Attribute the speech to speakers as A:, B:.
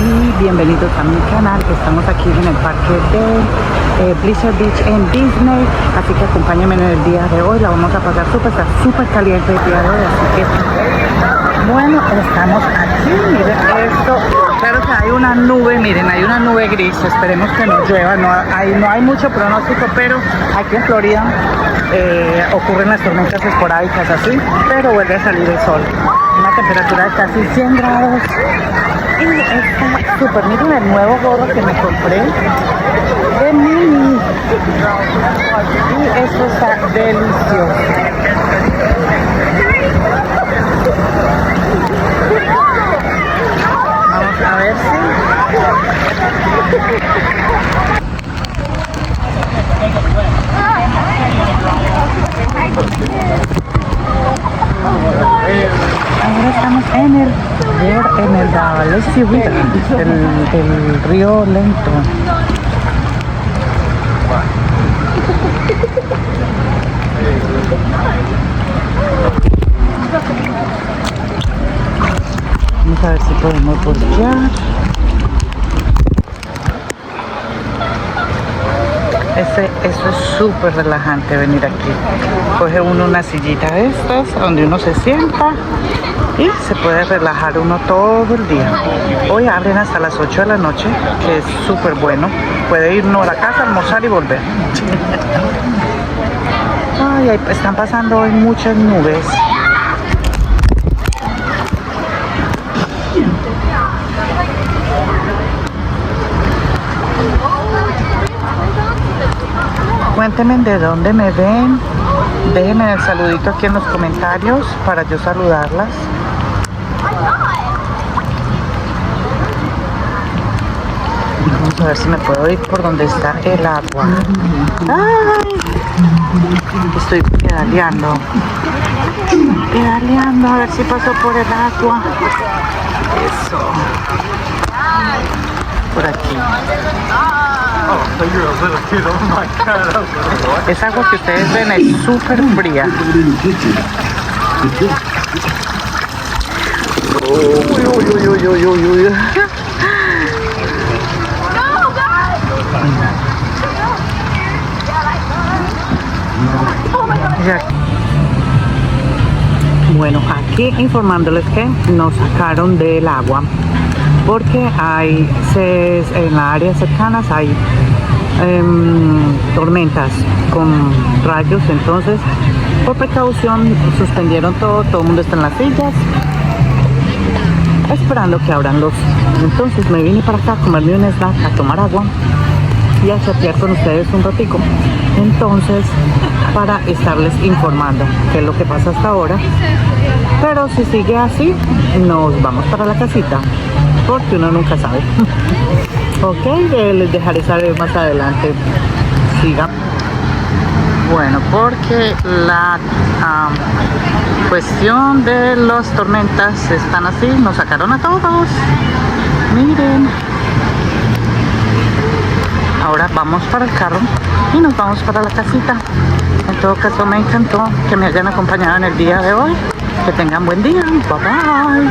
A: y bienvenidos a mi canal. Estamos aquí en el parque de Blizzard Beach en Disney, así que acompáñenme en el día de hoy. La vamos a pasar está súper caliente el día de hoy, así que bueno, estamos aquí. Miren esto, claro que hay una nube, miren, hay una nube gris, esperemos que no llueva, no hay mucho pronóstico, pero aquí en Florida ocurren las tormentas esporádicas así, pero vuelve a salir el sol. Una temperatura de casi 100 grados. Y está súper, miren el nuevo gorro que me compré de Mini. Y esto está delicioso. Vamos a ver si... Ahora estamos en el Dalhousie River, el río lento. Vamos a ver si podemos voltear. Eso es súper relajante venir aquí. Coge uno una sillita de estas donde uno se sienta y se puede relajar uno todo el día. Hoy abren hasta las 8 de la noche, que es súper bueno. Puede ir uno a la casa, almorzar y volver. Ay, están pasando hoy muchas nubes. Cuéntenme de dónde me ven. Déjenme el saludito aquí en los comentarios para yo saludarlas. Vamos a ver si me puedo ir por donde está el agua. ¡Ay! Estoy pedaleando. Pedaleando a ver si paso por el agua. Eso. Por aquí. Esa agua que ustedes ven es súper fría. Uy. Bueno, aquí informándoles que nos sacaron del agua porque en la área cercanas hay tormentas con rayos, entonces por precaución suspendieron todo el mundo está en las sillas esperando que abran los. Entonces me vine para acá a comerme un snack, a tomar agua y a chatear con ustedes un ratico, entonces para estarles informando qué es lo que pasa hasta ahora, pero si sigue así nos vamos para la casita porque uno nunca sabe. Ok, les dejaré saber más adelante. Siga. Bueno, porque la cuestión de las tormentas están así, nos sacaron a todos. Miren. Ahora vamos para el carro y nos vamos para la casita. En todo caso me encantó que me hayan acompañado en el día de hoy. Que tengan buen día. Bye bye.